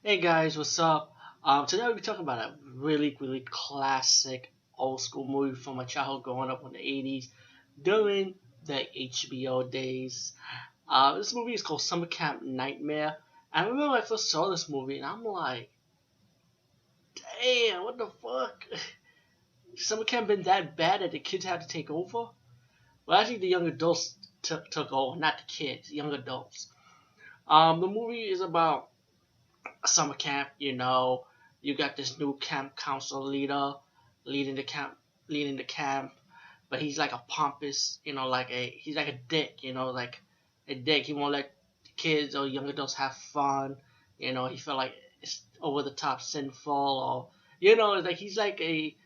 Hey guys, what's up? Today we'll be talking about a really classic old school movie from my childhood growing up in the 80s during the HBO days. This movie is called Summer Camp Nightmare. And I remember when I first saw this movie and I'm like, damn, what the fuck? Summer Camp been that bad that the kids had to take over? Well, actually, the young adults took over, not the kids, young adults. The movie is about summer camp, you got this new camp council leader leading the camp, but he's like a pompous, he's like a dick, like a dick. He won't let the kids or young adults have fun. He felt like it's over the top sinful, or it's like he's like a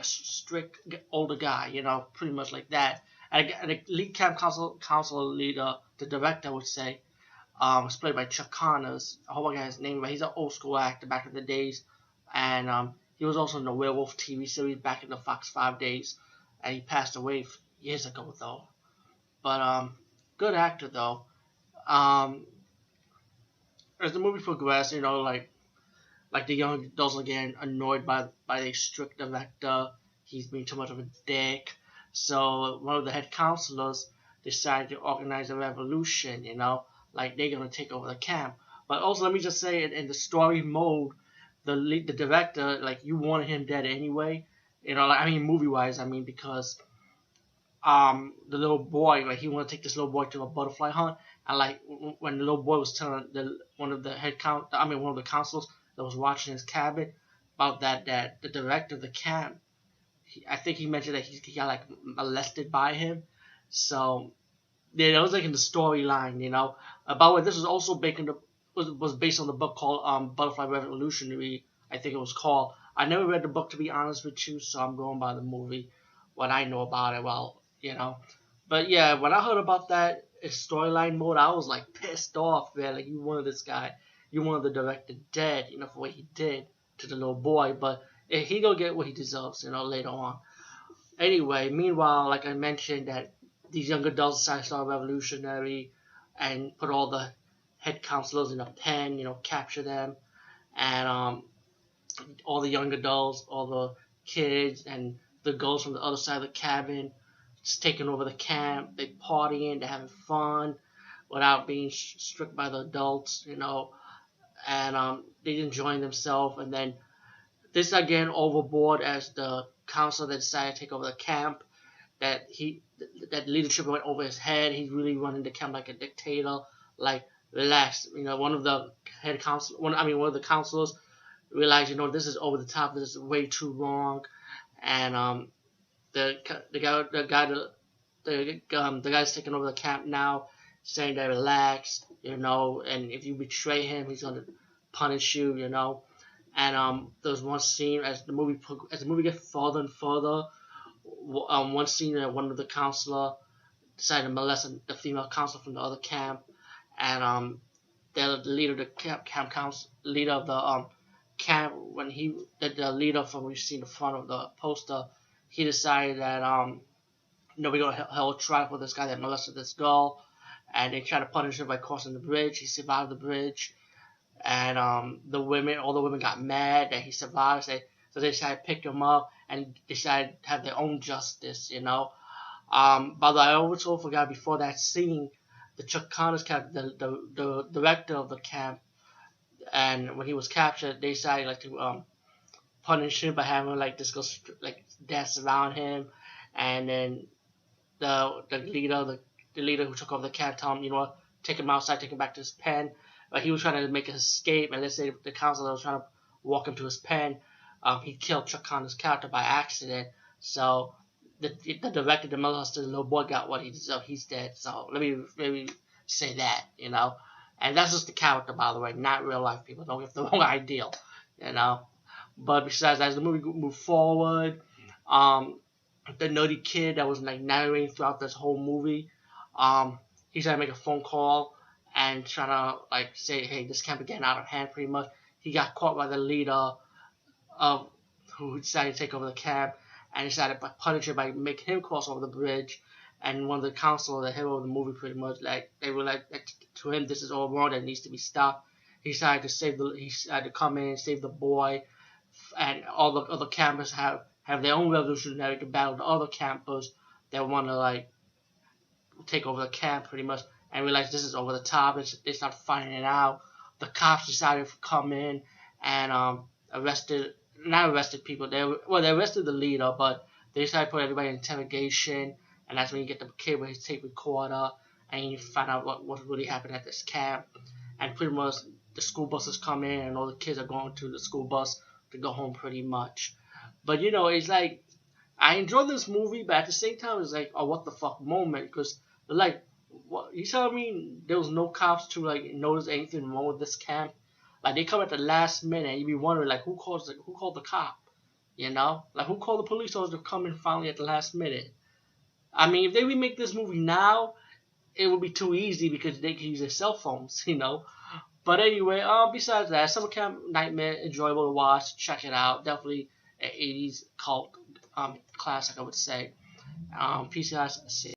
strict older guy, pretty much like that. And the lead camp council leader, the director would say, was played by Chuck Connors. I hope I got his name right. He's an old school actor back in the days, and he was also in the Werewolf TV series back in the Fox 5 days, and he passed away years ago though. But good actor though. Um, as the movie progressed, like the young adults are getting annoyed by the strict director. He's being too much of a dick. So one of the head counselors decided to organize a revolution. Like they're gonna take over the camp. But also, let me just say, in the story mode, the director, like, you wanted him dead anyway. Like, I mean, movie wise, I mean, because the little boy, like, he wanted to take this little boy to a butterfly hunt, and like when the little boy was telling one of the one of the counselors that was watching his cabin about that the director of the camp, I think he mentioned that he got like molested by him. So yeah, that was like in the storyline, By the way, this was also was based on the book called Butterfly Revolutionary, I think it was called. I never read the book, to be honest with you, so I'm going by the movie, what I know about it. Well, But yeah, when I heard about that storyline mode, I was like pissed off, man. Like, you wanted this guy, you wanted the director dead, for what he did to the little boy. But he gonna get what he deserves, later on. Anyway, meanwhile, like I mentioned, that these young adults decided to start a revolutionary and put all the head counselors in a pen, capture them, and all the young adults, all the kids, and the girls from the other side of the cabin, just taking over the camp. They partying, they're having fun without being strict by the adults, and they enjoying themselves. And then this again overboard as the council that decided to take over the camp. That leadership went over his head. He's really running the camp like a dictator. Like, relax. One of the one of the counselors realized, this is over the top. This is way too long. And the guy's taking over the camp now, saying that relax, and if you betray him, he's gonna punish you, And there's one scene as the movie gets further and further. One scene that one of the counselor decided to molest the female counselor from the other camp, and the leader of the camp council, leader of the camp, when the leader from we see in the front of the poster, he decided that we're gonna hold trial for this guy that molested this girl, and they tried to punish him by crossing the bridge. He survived the bridge, and all the women got mad that he survived. So they decided to pick him up and decided to have their own justice, But I also forgot, before that scene, the Chuck Connors character, the director of the camp, and when he was captured, they decided to punish him by having like this girl like dance around him, and then the leader who took over the camp told him, take him outside, take him back to his pen. But he was trying to make an escape, and let's say the counselor was trying to walk him to his pen. He killed Chuck Connor's character by accident. So the director, the molester, the little boy got what he deserved. He's dead. So let me say that, And that's just the character, by the way, not real life people. Don't get the wrong idea, But besides, as the movie moved forward, the nerdy kid that was like narrating throughout this whole movie, he tried to make a phone call and trying to like say, hey, this camp is getting out of hand, pretty much. He got caught by the leader of who decided to take over the camp, and decided to punish him by making him cross over the bridge. And one of the counselors, the hero of the movie, pretty much, like, they were like to him this is all wrong that needs to be stopped. He decided to come in and save the boy, and all the other campers have their own revolutionary to battle the other campers that want to like take over the camp pretty much, and realize this is over the top. They start fighting it out. The cops decided to come in and not arrested people. They arrested the leader, but they decided to put everybody in interrogation, and that's when you get the kid with his tape recorder, and you find out what really happened at this camp. And pretty much the school buses come in, and all the kids are going to the school bus to go home pretty much. But you know, it's like I enjoyed this movie, but at the same time, it's like a what the fuck moment, because like, what you telling me there was no cops to like notice anything wrong with this camp? Like they come at the last minute, and you be wondering like who called the cop? You know, like who called the police officer to come in finally at the last minute? I mean, if they remake this movie now, it would be too easy because they can use their cell phones, you know. But anyway, besides that, Summer Camp Nightmare, enjoyable to watch. Check it out. Definitely an 80s cult classic, I would say. PCI's